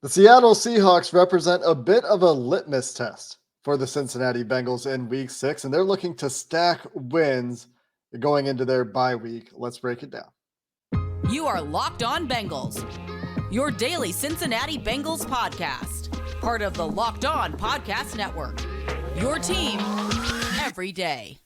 The Seattle Seahawks represent a bit of a litmus test for the Cincinnati Bengals in week 6, and they're looking to stack wins going into their bye week. Let's break it down. You are Locked On Bengals, your daily Cincinnati Bengals podcast, part of the Locked On Podcast Network, your team every day.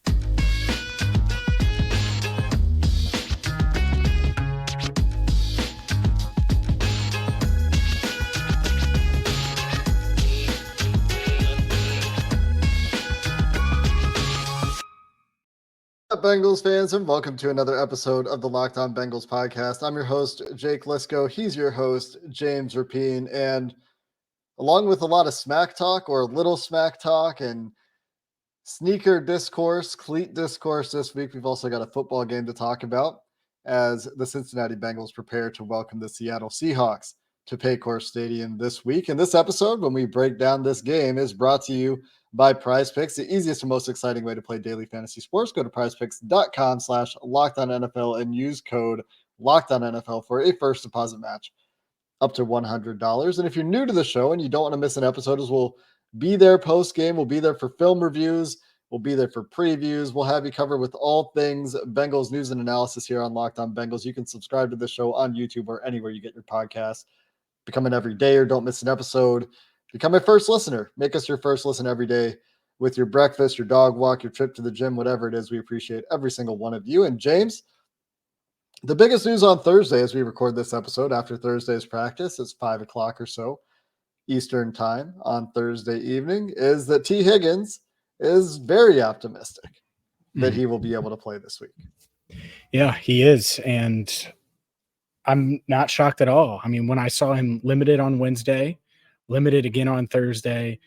Bengals fans, and welcome to another episode of the Locked On Bengals podcast. I'm your host, Jake Lisco. He's your host, James Rapine. And along with a lot of smack talk or little smack talk and sneaker discourse, cleat discourse this week, we've also got a football game to talk about as the Cincinnati Bengals prepare to welcome the Seattle Seahawks to Paycor Stadium this week. And this episode, when we break down this game, is brought to you by PrizePicks, the easiest and most exciting way to play daily fantasy sports. Go to prizepicks.com/LockedOnNFL and use code LockedOnNFL for a first deposit match up to $100. And if you're new to the show and you don't want to miss an episode, as we'll be there post-game, we'll be there for film reviews, we'll be there for previews, we'll have you covered with all things Bengals news and analysis here on Locked On Bengals. You can subscribe to the show on YouTube or anywhere you get your podcasts. Become an everydayer, don't miss an episode. Become a first listener. Make us your first listen every day with your breakfast, your dog walk, your trip to the gym, whatever it is. We appreciate every single one of you. And James, the biggest news on Thursday as we record this episode after Thursday's practice, it's 5 o'clock or so Eastern time on Thursday evening, is that T. Higgins is very optimistic that he will be able to play this week. Yeah, he is. And I'm not shocked at all. I mean, when I saw him limited on Wednesday, limited again on Thursday,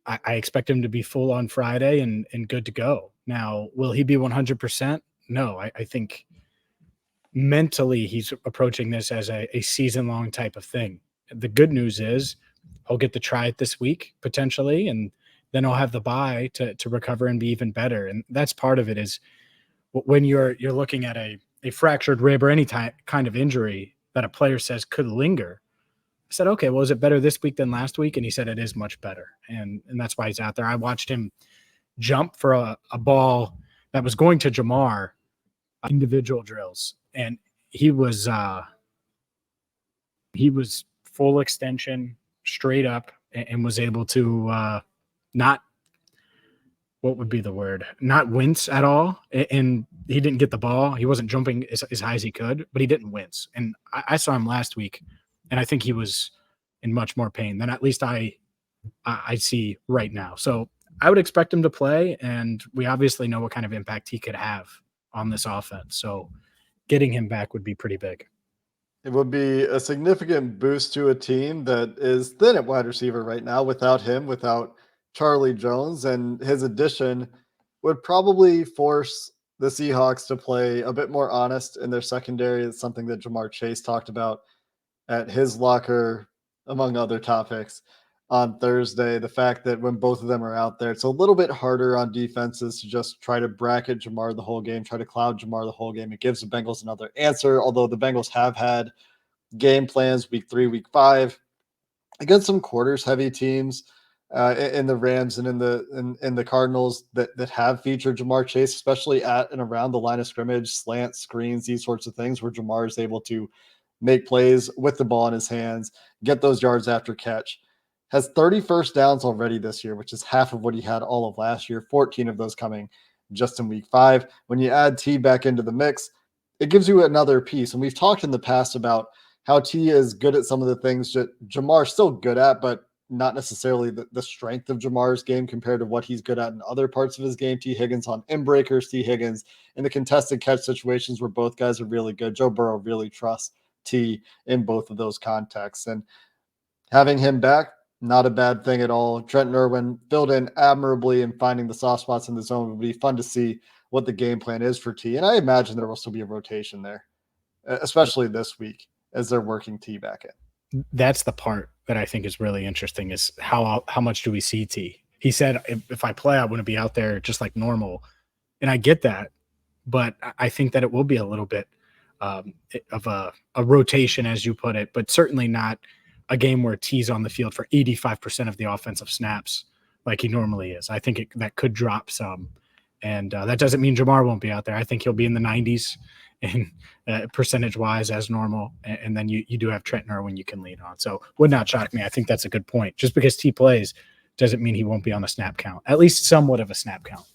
I expect him to be full on Friday and good to go. Now, will he be 100%? No, I think mentally he's approaching this as a season-long type of thing. The good news is he'll get to try it this week, potentially, and then he'll have the bye to recover and be even better. And that's part of it is when you're looking at a fractured rib or any kind of injury that a player says could linger. I said, okay, well, is it better this week than last week? And he said it is much better. And that's why he's out there. I watched him jump for a ball that was going to Jamar, individual drills. And he was full extension, straight up, and was able to not, what would be the word? Not wince at all. And he didn't get the ball. He wasn't jumping as high as he could, but he didn't wince. And I saw him last week, and I think he was in much more pain than at least I see right now. So I would expect him to play, and we obviously know what kind of impact he could have on this offense. So getting him back would be pretty big. It would be a significant boost to a team that is thin at wide receiver right now without him, without Charlie Jones, and his addition would probably force the Seahawks to play a bit more honest in their secondary. It's something that Jamar Chase talked about at his locker, among other topics, on Thursday. The fact that when both of them are out there, it's a little bit harder on defenses to just try to bracket Jamar the whole game, try to cloud Jamar the whole game. It gives the Bengals another answer, although the Bengals have had game plans week 3, week 5 against some quarters-heavy teams in the Rams and in the Cardinals that have featured Jamar Chase, especially at and around the line of scrimmage, slant screens, these sorts of things where Jamar is able to make plays with the ball in his hands, get those yards after catch. Has 30 first downs already this year, which is half of what he had all of last year, 14 of those coming just in week 5. When you add T back into the mix, it gives you another piece. And we've talked in the past about how T is good at some of the things that Jamar's still good at, but not necessarily the strength of Jamar's game compared to what he's good at in other parts of his game. T. Higgins on inbreakers, T. Higgins in the contested catch situations where both guys are really good. Joe Burrow really trusts T in both of those contexts. And having him back, not a bad thing at all. Trent Irwin filled in admirably in finding the soft spots in the zone. It would be fun to see what the game plan is for T. And I imagine there will still be a rotation there, especially this week as they're working T back in. That's the part that I think is really interesting is how much do we see T? He said, if I play, I want to be out there just like normal. And I get that, but I think that it will be a little bit of a rotation, as you put it, but certainly not a game where T's on the field for 85% of the offensive snaps like he normally is. I think that could drop some. And that doesn't mean Jamar won't be out there. I think he'll be in the 90s in percentage-wise as normal. And then you do have Trent Irwin you can lean on. So would not shock me. I think that's a good point. Just because T plays doesn't mean he won't be on a snap count, at least somewhat of a snap count.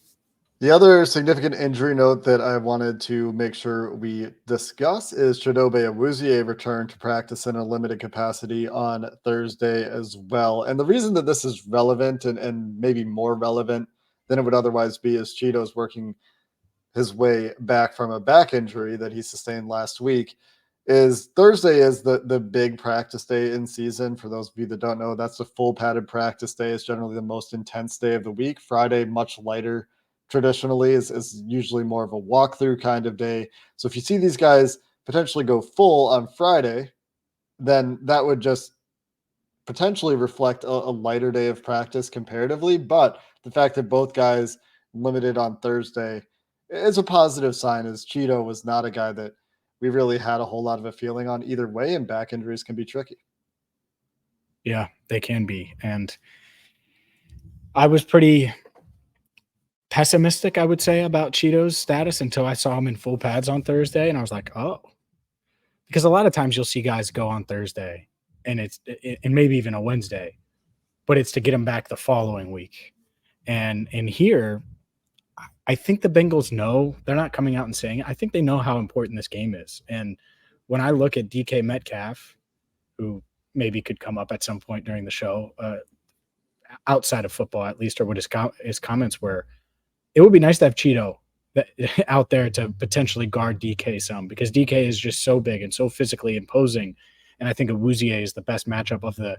The other significant injury note that I wanted to make sure we discuss is Chidobe Awuzie returned to practice in a limited capacity on Thursday as well. And the reason that this is relevant and maybe more relevant than it would otherwise be is Cheeto's working his way back from a back injury that he sustained last week. Is Thursday is the big practice day in season. For those of you that don't know, that's the full padded practice day. It's generally the most intense day of the week. Friday, much lighter traditionally, is usually more of a walkthrough kind of day. So if you see these guys potentially go full on Friday, then that would just potentially reflect a lighter day of practice comparatively. But the fact that both guys limited on Thursday is a positive sign, as Cheeto was not a guy that we really had a whole lot of a feeling on either way, and back injuries can be tricky. Yeah, they can be. And I was pretty pessimistic, I would say, about Cheeto's status until I saw him in full pads on Thursday. And I was like, oh, because a lot of times you'll see guys go on Thursday and maybe even a Wednesday, but it's to get them back the following week. And here, I think the Bengals know. They're not coming out and saying it. I think they know how important this game is. And when I look at DK Metcalf, who maybe could come up at some point during the show, outside of football at least, or what his comments were, it would be nice to have Cheeto out there to potentially guard DK some, because DK is just so big and so physically imposing. And I think Awuzie is the best matchup of the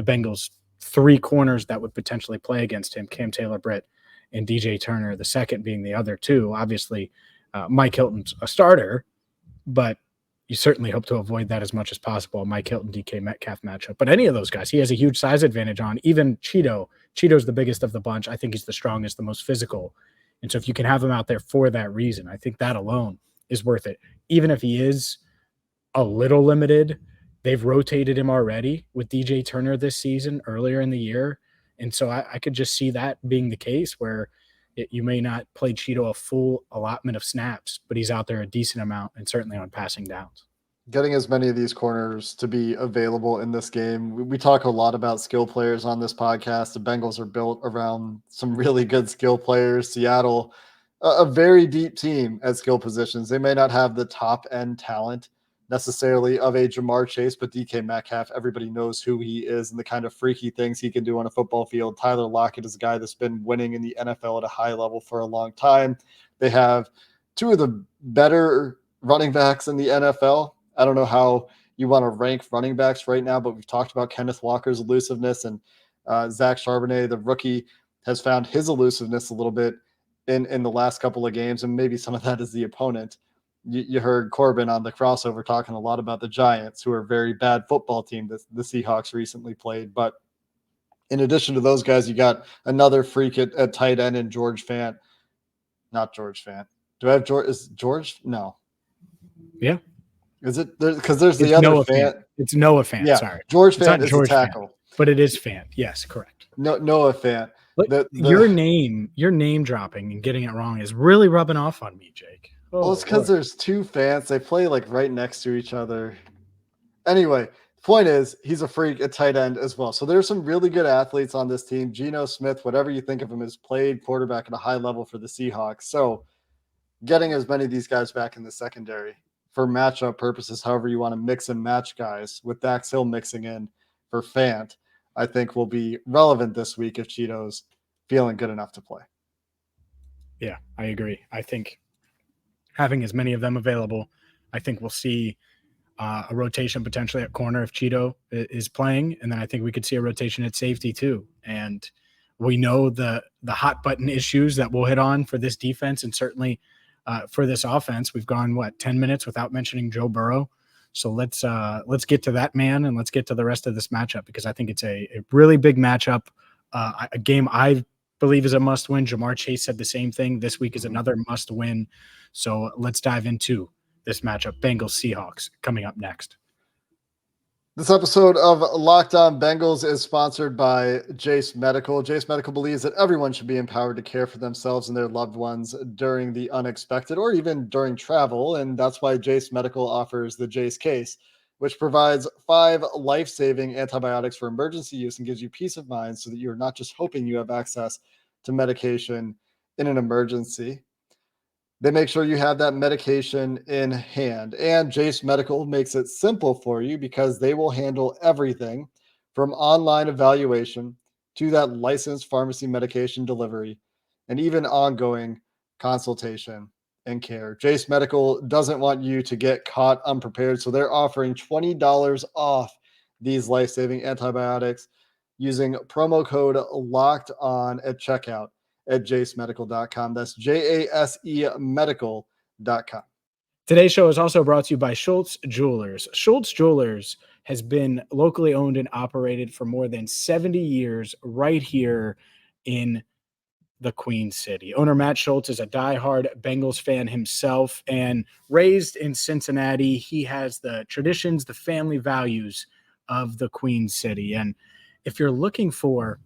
Bengals' three corners that would potentially play against him, Cam Taylor-Britt and DJ Turner, the second being the other two. Obviously, Mike Hilton's a starter, but you certainly hope to avoid that as much as possible, Mike Hilton, DK Metcalf matchup. But any of those guys, he has a huge size advantage on. Even Cheeto. Cheeto's the biggest of the bunch. I think he's the strongest, the most physical. And so if you can have him out there for that reason, I think that alone is worth it. Even if he is a little limited, they've rotated him already with DJ Turner this season earlier in the year. And so I could just see that being the case where you may not play Cheeto a full allotment of snaps, but he's out there a decent amount and certainly on passing downs. Getting as many of these corners to be available in this game. We talk a lot about skill players on this podcast. The Bengals are built around some really good skill players. Seattle, a very deep team at skill positions. They may not have the top end talent necessarily of a Jamar Chase, but DK Metcalf, everybody knows who he is and the kind of freaky things he can do on a football field. Tyler Lockett is a guy that's been winning in the NFL at a high level for a long time. They have two of the better running backs in the NFL. I don't know how you want to rank running backs right now, but we've talked about Kenneth Walker's elusiveness, and Zach Charbonnet, the rookie, has found his elusiveness a little bit in the last couple of games, and maybe some of that is the opponent. You heard Corbin on the crossover talking a lot about the Giants, who are a very bad football team that the Seahawks recently played. But in addition to those guys, you got another freak at tight end in George Fant. Not George Fant. Do I have George? Is George? No. Yeah. Is it? Because there's the other Noah Fant. It's Noah Fant. Yeah. Sorry. George Fant is George a tackle. Fant, but it is Fant. Yes, correct. No, Noah Fant. Your name dropping and getting it wrong is really rubbing off on me, Jake. Well, it's because there's two Fants. They play like right next to each other. Anyway, the point is he's a freak at tight end as well. So there's some really good athletes on this team. Geno Smith, whatever you think of him, has played quarterback at a high level for the Seahawks. So getting as many of these guys back in the secondary for matchup purposes, however you want to mix and match guys, with Dax Hill mixing in for Fant, I think will be relevant this week if Cheeto's feeling good enough to play. Yeah, I agree. I think having as many of them available, I think we'll see a rotation potentially at corner if Cheeto is playing. And then I think we could see a rotation at safety too. And we know the hot button issues that we'll hit on for this defense, and certainly for this offense. We've gone 10 minutes without mentioning Joe Burrow. So let's get to that man, and let's get to the rest of this matchup, because I think it's a really big matchup, a game I believe is a must win. Jamar Chase said the same thing. This week is another must win. So let's dive into this matchup. Bengals Seahawks coming up next. This episode of Locked On Bengals is sponsored by Jase Medical. Jase Medical believes that everyone should be empowered to care for themselves and their loved ones during the unexpected or even during travel. And that's why Jase Medical offers the Jase case, which provides 5 life-saving antibiotics for emergency use and gives you peace of mind so that you're not just hoping you have access to medication in an emergency. They make sure you have that medication in hand. And Jase Medical makes it simple for you because they will handle everything from online evaluation to that licensed pharmacy medication delivery and even ongoing consultation and care. Jase Medical doesn't want you to get caught unprepared, so they're offering $20 off these life-saving antibiotics using promo code locked on at checkout at jasemedical.com. That's JASE medical.com. Today's show is also brought to you by Schultz Jewelers. Schultz Jewelers has been locally owned and operated for more than 70 years right here in the Queen City. Owner Matt Schultz is a diehard Bengals fan himself and raised in Cincinnati. He has the traditions, the family values of the Queen City. And if you're looking for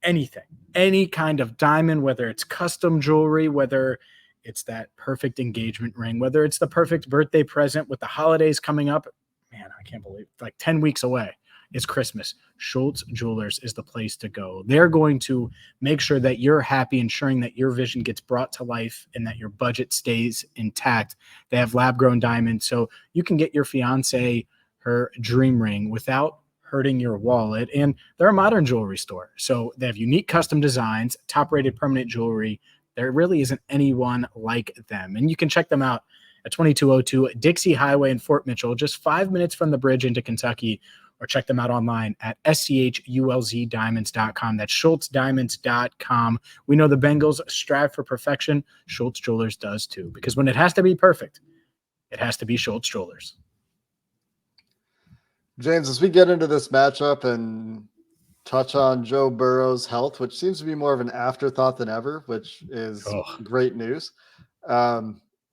anything, any kind of diamond, whether it's custom jewelry, whether it's that perfect engagement ring, whether it's the perfect birthday present with the holidays coming up, man, I can't believe like 10 weeks away. It's Christmas. Schultz Jewelers is the place to go. They're going to make sure that you're happy, ensuring that your vision gets brought to life and that your budget stays intact. They have lab-grown diamonds, so you can get your fiance her dream ring without hurting your wallet. And they're a modern jewelry store, so they have unique custom designs, top-rated permanent jewelry. There really isn't anyone like them. And you can check them out at 2202 Dixie Highway in Fort Mitchell, just 5 minutes from the bridge into Kentucky, or check them out online at schulzdiamonds.com. That's schultzdiamonds.com. We know the Bengals strive for perfection. Schultz Jewelers does too, because when it has to be perfect, it has to be Schultz Jewelers. James, as we get into this matchup and touch on Joe Burrow's health, which seems to be more of an afterthought than ever, which is great news.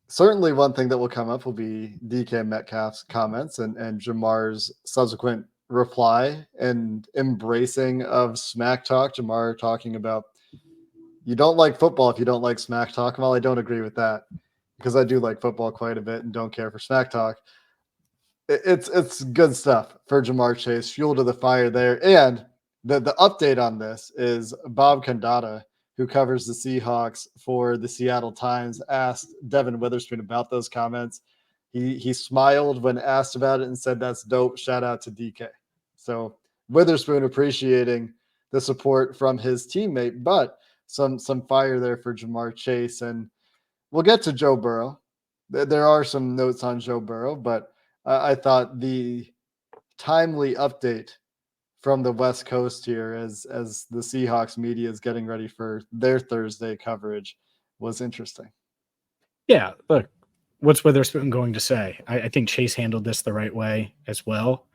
Certainly one thing that will come up will be DK Metcalf's comments and Jamar's subsequent reply and embracing of smack talk. Jamar talking about, you don't like football if you don't like smack talk. Well, I don't agree with that because I do like football quite a bit and don't care for smack talk. It's good stuff for Jamar Chase, fuel to the fire there. And the update on this is Bob Condata, who covers the Seahawks for the Seattle Times, asked Devin Witherspoon about those comments. He smiled when asked about it and said, "That's dope. Shout out to DK." So Witherspoon appreciating the support from his teammate, but some fire there for Jamar Chase. And we'll get to Joe Burrow. There are some notes on Joe Burrow, but I thought the timely update from the West Coast here as the Seahawks media is getting ready for their Thursday coverage was interesting. Yeah, look, what's Witherspoon going to say? I think Chase handled this the right way as well.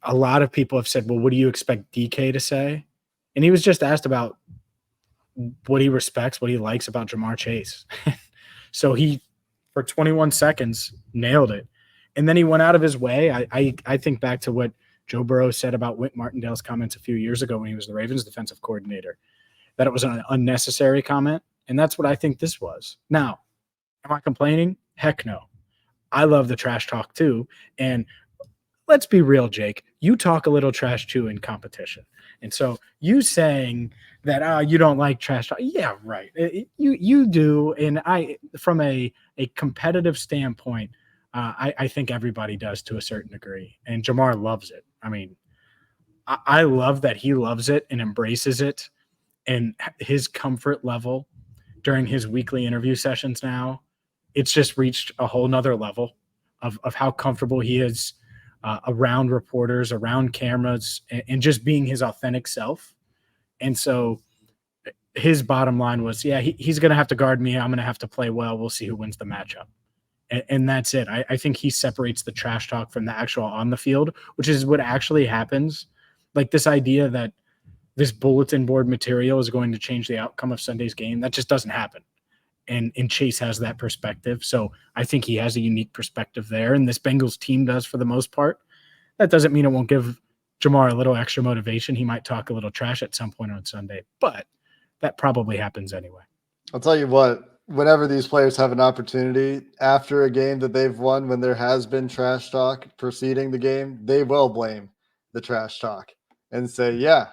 A lot of people have said, well, what do you expect DK to say? And he was just asked about what he respects, what he likes about Jamar Chase. So he, for 21 seconds, nailed it. And then he went out of his way. I think back to what Joe Burrow said about Whit Martindale's comments a few years ago when he was the Ravens defensive coordinator, that it was an unnecessary comment. And that's what I think this was. Now, am I complaining? Heck no. I love the trash talk too. And let's be real, Jake. You talk a little trash too in competition. And so you saying that you don't like trash talk. Yeah, right. You do. And from a competitive standpoint, I think everybody does to a certain degree. And Jamar loves it. I mean, I love that he loves it and embraces it, and his comfort level during his weekly interview sessions now, it's just reached a whole nother level of how comfortable he is around reporters, around cameras, and just being his authentic self. And so his bottom line was, yeah, he's going to have to guard me. I'm going to have to play well. We'll see who wins the matchup. And that's it. I think he separates the trash talk from the actual on the field, which is what actually happens. Like this idea that this bulletin board material is going to change the outcome of Sunday's game, that just doesn't happen. And Chase has that perspective. So I think he has a unique perspective there. And this Bengals team does for the most part. That doesn't mean it won't give Jamar a little extra motivation. He might talk a little trash at some point on Sunday, but that probably happens anyway. I'll tell you what, whenever these players have an opportunity after a game that they've won, when there has been trash talk preceding the game, they will blame the trash talk and say, yeah,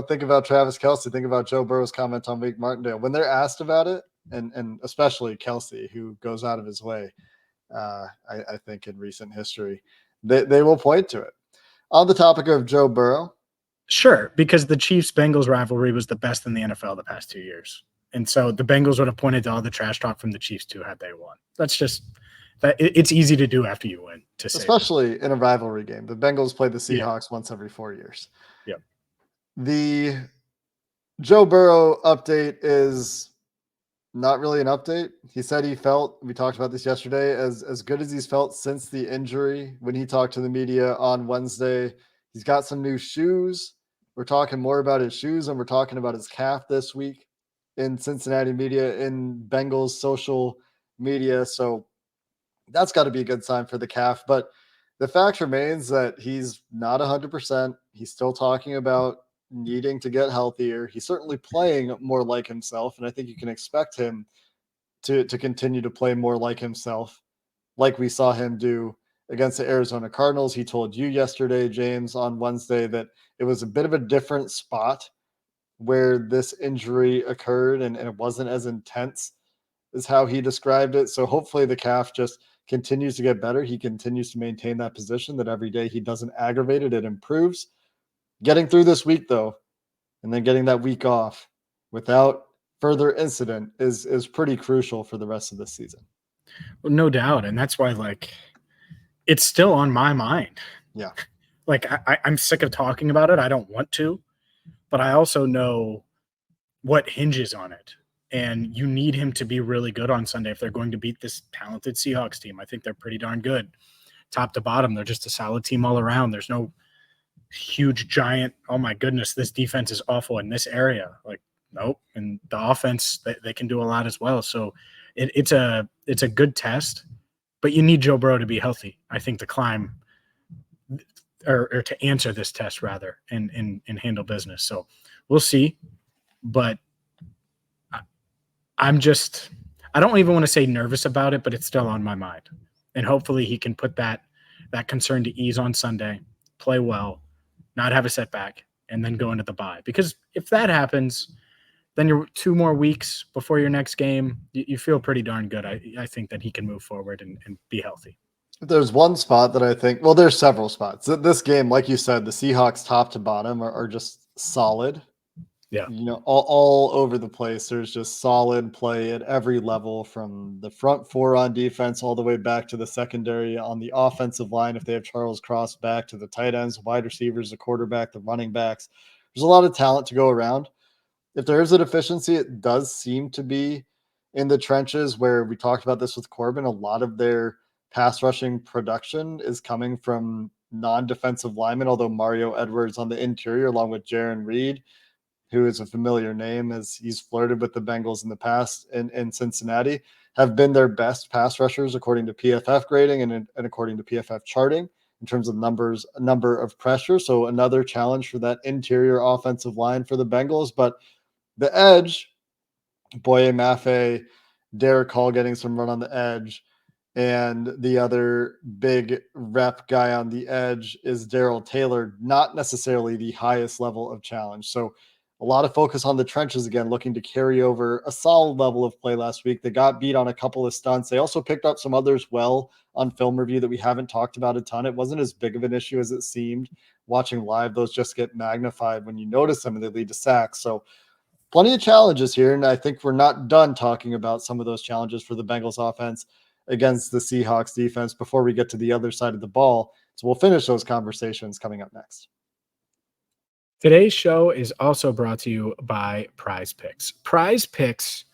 think about Travis Kelce, think about Joe Burrow's comment on Wake Martindale. When they're asked about it, and especially Kelce, who goes out of his way, I think in recent history, they will point to it. On the topic of Joe Burrow. Sure, because the Chiefs-Bengals rivalry was the best in the NFL the past 2 years. And so the Bengals would have pointed to all the trash talk from the Chiefs too had they won. That's just that it's easy to do after you win, to say especially that. In a rivalry game. The Bengals play the Seahawks once every 4 years. Yep. The Joe Burrow update is not really an update. He said he felt, we talked about this yesterday, as good as he's felt since the injury. When he talked to the media on Wednesday, he's got some new shoes. We're talking more about his shoes, and we're talking about his calf this week in Cincinnati media, in Bengals social media. So that's got to be a good sign for the calf. But the fact remains that he's not 100%. He's still talking about needing to get healthier. He's certainly playing more like himself, and I think you can expect him to continue to play more like himself, like we saw him do against the Arizona Cardinals. He told you yesterday, James, on Wednesday, that it was a bit of a different spot where this injury occurred, and it wasn't as intense is how he described it. So hopefully the calf just continues to get better. He continues to maintain that position, that every day he doesn't aggravate it, it improves. Getting through this week, though, and then getting that week off without further incident is pretty crucial for the rest of the season. Well, no doubt. And that's why, it's still on my mind. Yeah. I'm sick of talking about it. I don't want to, but I also know what hinges on it. And you need him to be really good on Sunday if they're going to beat this talented Seahawks team. I think they're pretty darn good. Top to bottom, they're just a solid team all around. There's no huge giant, oh my goodness, this defense is awful in this area. Nope. And the offense, they can do a lot as well. So it's a good test, but you need Joe Burrow to be healthy, I think, to climb or to answer this test rather and handle business. So we'll see. But I don't even want to say nervous about it, but it's still on my mind. And hopefully he can put that concern to ease on Sunday, play well, not have a setback, and then go into the bye. Because if that happens, then you're 2 more weeks before your next game. You feel pretty darn good. I think that he can move forward and be healthy. There's one spot that I think, well, there's several spots. This game, like you said, the Seahawks top to bottom are just solid. Yeah. All over the place. There's just solid play at every level, from the front 4 on defense all the way back to the secondary on the offensive line. If they have Charles Cross back, to the tight ends, wide receivers, the quarterback, the running backs, there's a lot of talent to go around. If there is a deficiency, it does seem to be in the trenches, where we talked about this with Corbin. A lot of their pass rushing production is coming from non-defensive linemen, although Mario Edwards on the interior, along with Jaron Reed, who is a familiar name as he's flirted with the Bengals in the past in Cincinnati, have been their best pass rushers according to PFF grading and according to PFF charting in terms of number of pressure. So another challenge for that interior offensive line for the Bengals. But the edge, Boye Mafe, Derek Hall getting some run on the edge, and the other big rep guy on the edge is Darrell Taylor, not necessarily the highest level of challenge. So a lot of focus on the trenches again, looking to carry over a solid level of play last week. They got beat on a couple of stunts. They also picked up some others well on film review that we haven't talked about a ton. It wasn't as big of an issue as it seemed. Watching live, those just get magnified when you notice them and they lead to sacks. So plenty of challenges here, and I think we're not done talking about some of those challenges for the Bengals offense against the Seahawks defense before we get to the other side of the ball. So we'll finish those conversations coming up next. Today's show is also brought to you by PrizePicks. PrizePicks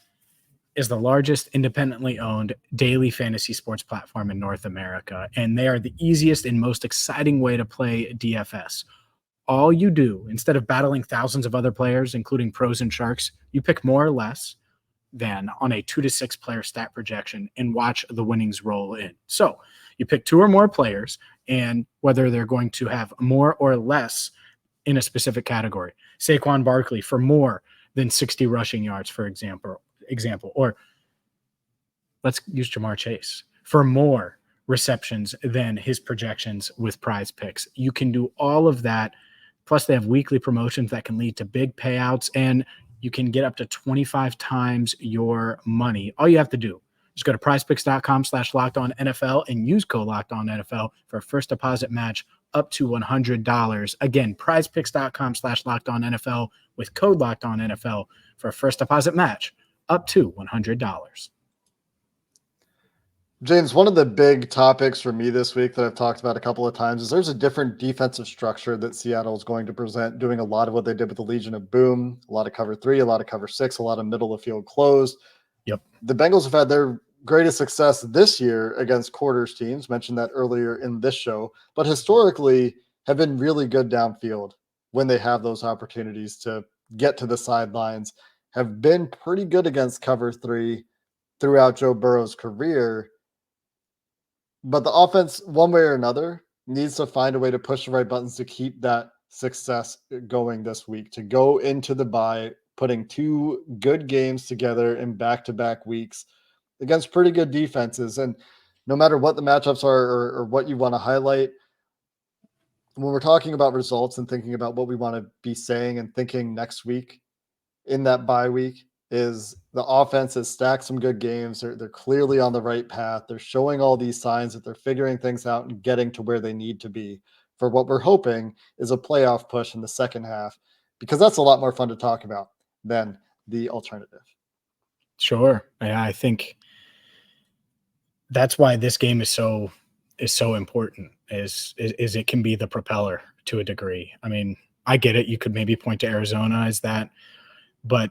is the largest independently owned daily fantasy sports platform in North America, and they are the easiest and most exciting way to play DFS. All you do, instead of battling thousands of other players, including pros and sharks, you pick more or less than on a 2 to 6 player stat projection and watch the winnings roll in. So You pick 2 or more players and whether they're going to have more or less in a specific category. Saquon Barkley for more than 60 rushing yards, for example, or let's use Jamar Chase for more receptions than his projections with PrizePicks. You can do all of that. Plus, they have weekly promotions that can lead to big payouts, and you can get up to 25 times your money. All you have to do is go to prizepicks.com/lockedonnfl and use code LOCKEDONNFL for a first deposit match up to $100. Again, prizepicks.com/lockedonnfl with code LOCKEDONNFL for a first deposit match up to $100. James, one of the big topics for me this week that I've talked about a couple of times is there's a different defensive structure that Seattle is going to present, doing a lot of what they did with the Legion of Boom, a lot of cover 3, a lot of cover 6, a lot of middle of field closed. Yep. The Bengals have had their greatest success this year against quarters teams, mentioned that earlier in this show, but historically have been really good downfield when they have those opportunities to get to the sidelines, have been pretty good against cover 3 throughout Joe Burrow's career. But the offense, one way or another, needs to find a way to push the right buttons to keep that success going this week, to go into the bye, putting 2 good games together in back-to-back weeks against pretty good defenses. And no matter what the matchups are or what you want to highlight, when we're talking about results and thinking about what we want to be saying and thinking next week in that bye week, is the offense has stacked some good games. They're clearly on the right path. They're showing all these signs that they're figuring things out and getting to where they need to be for what we're hoping is a playoff push in the second half, because that's a lot more fun to talk about than the alternative. Sure. Yeah, I think that's why this game is so important, is it can be the propeller to a degree. I mean, I get it. You could maybe point to Arizona as that, but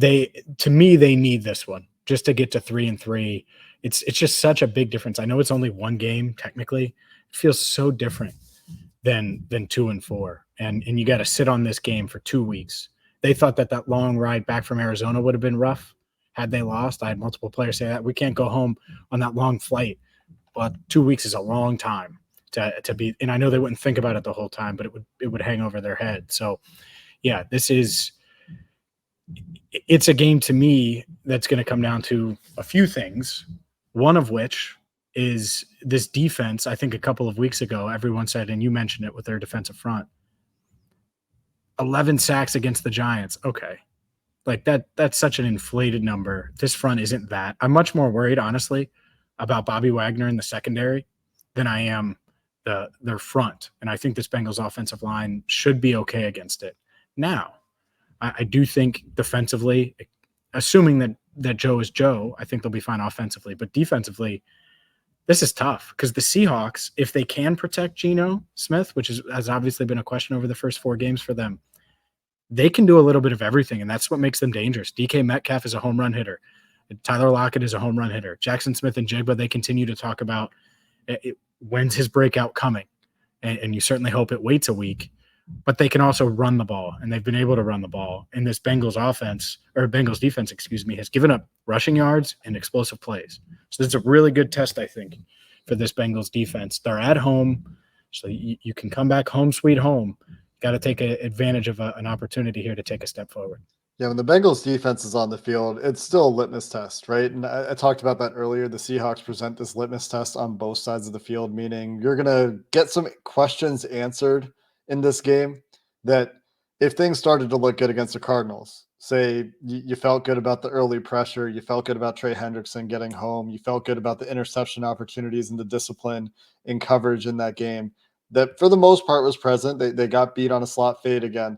to me, they need this one just to get to 3-3. It's just such a big difference. I know it's only one game technically. It feels so different than 2-4. And you got to sit on this game for 2 weeks. They thought that long ride back from Arizona would have been rough had they lost. I had multiple players say that we can't go home on that long flight. But 2 weeks is a long time to be, and I know they wouldn't think about it the whole time, but it would hang over their head. So yeah, it's a game to me that's going to come down to a few things, one of which is this defense. I think a couple of weeks ago, everyone said, and you mentioned it with their defensive front, 11 sacks against the Giants. Okay. Like that's such an inflated number. This front isn't that. I'm much more worried, honestly, about Bobby Wagner in the secondary than I am their front. And I think this Bengals offensive line should be okay against it. Now, I do think defensively, assuming that Joe is Joe, I think they'll be fine offensively. But defensively, this is tough because the Seahawks, if they can protect Geno Smith, which has obviously been a question over the first 4 games for them, they can do a little bit of everything, and that's what makes them dangerous. DK Metcalf is a home run hitter. Tyler Lockett is a home run hitter. Jackson Smith and Jigba, they continue to talk about when's his breakout coming, and you certainly hope it waits a week. But they can also run the ball, and they've been able to run the ball. And this Bengals defense, has given up rushing yards and explosive plays. So this is a really good test, I think, for this Bengals defense. They're at home, so you can come back home sweet home. Got to take advantage of an opportunity here to take a step forward. Yeah, when the Bengals defense is on the field, it's still a litmus test, right? And I talked about that earlier. The Seahawks present this litmus test on both sides of the field, meaning you're going to get some questions answered in this game that if things started to look good against the Cardinals, say you felt good about the early pressure, you felt good about Trey Hendrickson getting home, you felt good about the interception opportunities and the discipline in coverage in that game, that for the most part was present. They got beat on a slot fade again.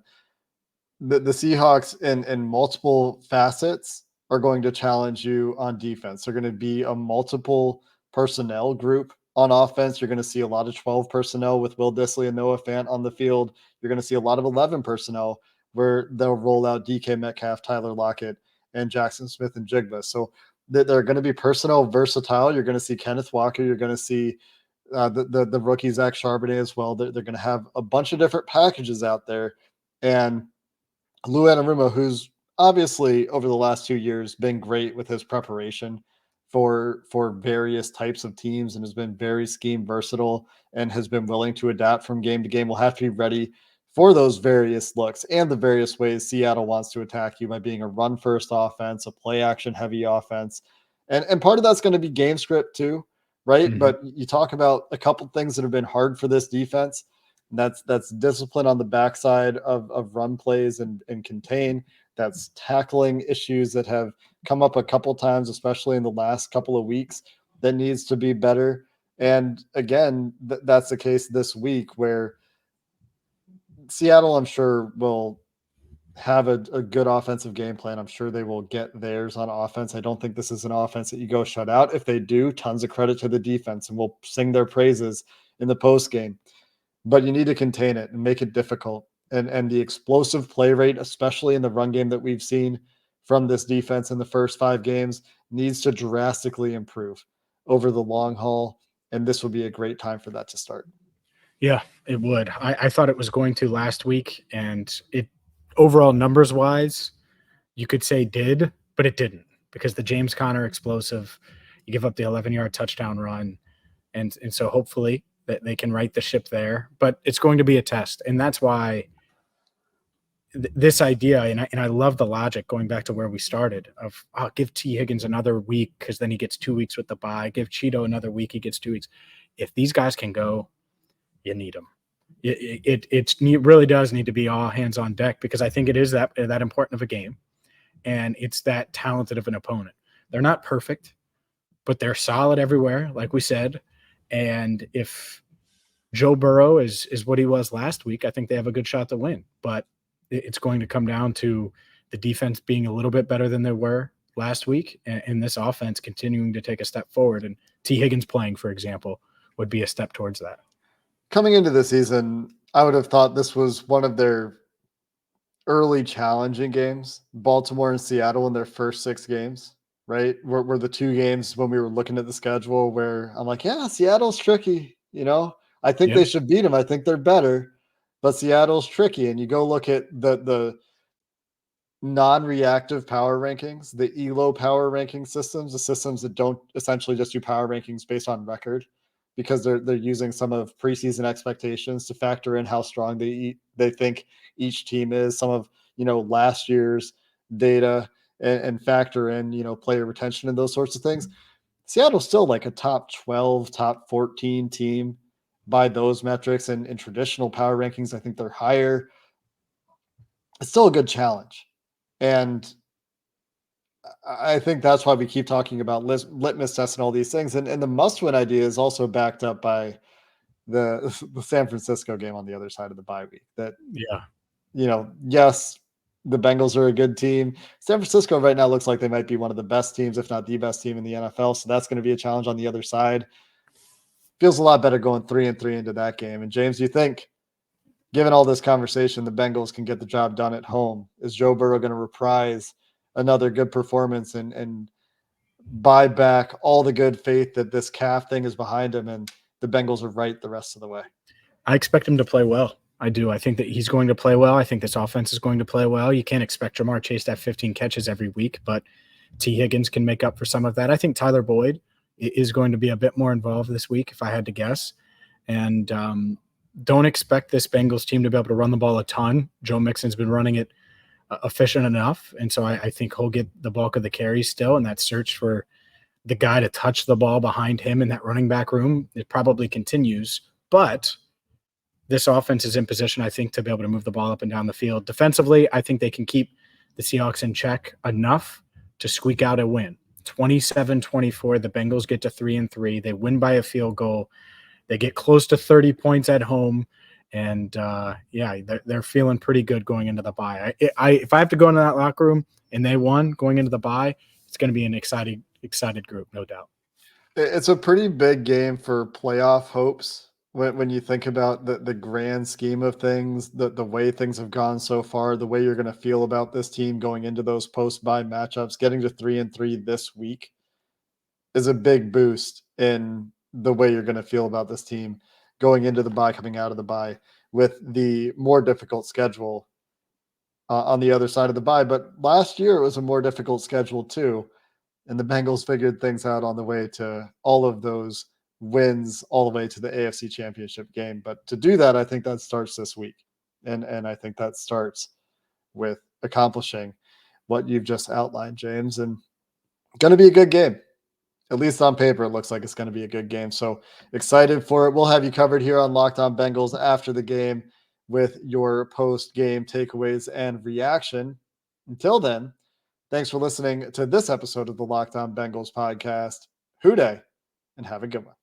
The Seahawks in multiple facets are going to challenge you on defense. They're going to be a multiple personnel group on offense. You're going to see a lot of 12 personnel with Will Dissly and Noah Fant on the field. You're going to see a lot of 11 personnel where they'll roll out DK Metcalf, Tyler Lockett, and Jackson Smith and Jigba. So they're going to be personnel versatile. You're going to see Kenneth Walker. You're going to see the rookie Zach Charbonnet as well. They're going to have a bunch of different packages out there. And Lou Anarumo, who's obviously over the last 2 years been great with his preparation, for various types of teams and has been very scheme versatile and has been willing to adapt from game to game, will have to be ready for those various looks and the various ways Seattle wants to attack you by being a run first offense, a play action heavy offense. And part of that's going to be game script too, right? Mhm. But you talk about a couple things that have been hard for this defense. That's discipline on the backside of run plays and contain. That's tackling issues that have come up a couple times, especially in the last couple of weeks, that needs to be better. And again, that's the case this week where Seattle, I'm sure, will have a good offensive game plan. I'm sure they will get theirs on offense. I don't think this is an offense that you go shut out. If they do, tons of credit to the defense, and we'll sing their praises in the post game. But you need to contain it and make it difficult. And the explosive play rate, especially in the run game that we've seen from this defense in the first 5 games, needs to drastically improve over the long haul. And this will be a great time for that to start. Yeah, it would. I thought it was going to last week, and it overall numbers wise, you could say did, but it didn't, because the James Conner explosive, you give up the 11-yard touchdown run. And so hopefully that they can right the ship there, but it's going to be a test. And that's why this idea, and I love the logic going back to where we started of give T Higgins another week, because then he gets 2 weeks with the bye, give Cheeto another week, he gets 2 weeks. If these guys can go, you need them. It really does need to be all hands on deck, because I think it is that important of a game, and it's that talented of an opponent. They're not perfect, but they're solid everywhere, like we said. And if Joe Burrow is what he was last week, I think they have a good shot to win. But it's going to come down to the defense being a little bit better than they were last week, and this offense continuing to take a step forward. And T Higgins playing, for example, would be a step towards that. Coming into the season, I would have thought this was one of their early challenging games. Baltimore and Seattle in their first 6 games, right? Were the 2 games when we were looking at the schedule where I'm like, yeah, Seattle's tricky. I think they should beat them. I think they're better, but Seattle's tricky. And you go look at the non-reactive power rankings, the ELO power ranking systems, the systems that don't essentially just do power rankings based on record, because they're using some of preseason expectations to factor in how strong they think each team is, some of last year's data, and factor in player retention and those sorts of things. Seattle's still like a top 12, top 14 team by those metrics, and in traditional power rankings, I think they're higher. It's still a good challenge. And I think that's why we keep talking about litmus tests and all these things. And the must-win idea is also backed up by the San Francisco game on the other side of the bye week. That, yes, the Bengals are a good team. San Francisco right now looks like they might be one of the best teams, if not the best team in the NFL. So that's going to be a challenge on the other side. Feels a lot better going 3-3 into that game. And James, you think, given all this conversation, the Bengals can get the job done at home? Is Joe Burrow going to reprise another good performance and buy back all the good faith that this calf thing is behind him and the Bengals are right the rest of the way? I expect him to play well. I do. I think that he's going to play well. I think this offense is going to play well. You can't expect Jamar Chase to have 15 catches every week, but T Higgins can make up for some of that. I think Tyler Boyd is going to be a bit more involved this week, if I had to guess. And don't expect this Bengals team to be able to run the ball a ton. Joe Mixon's been running it efficient enough, and so I think he'll get the bulk of the carries still, and that search for the guy to touch the ball behind him in that running back room, it probably continues. But this offense is in position, I think, to be able to move the ball up and down the field. Defensively, I think they can keep the Seahawks in check enough to squeak out a win. 27-24, the Bengals get to 3-3. They win by a field goal. They get close to 30 points at home. And, they're feeling pretty good going into the bye. If I have to go into that locker room and they won going into the bye, it's going to be an excited group, no doubt. It's a pretty big game for playoff hopes when you think about the grand scheme of things, the way things have gone so far, the way you're going to feel about this team going into those post-bye matchups. Getting to 3-3 this week is a big boost in the way you're going to feel about this team going into the bye, coming out of the bye, with the more difficult schedule on the other side of the bye. But last year it was a more difficult schedule too. And the Bengals figured things out on the way to all of those wins, all the way to the AFC Championship game. But to do that, I think that starts this week. And I think that starts with accomplishing what you've just outlined, James. And going to be a good game. At least on paper, it looks like it's going to be a good game. So excited for it. We'll have you covered here on Locked On Bengals after the game with your post-game takeaways and reaction. Until then, thanks for listening to this episode of the Locked On Bengals podcast. Hoo day, and have a good one.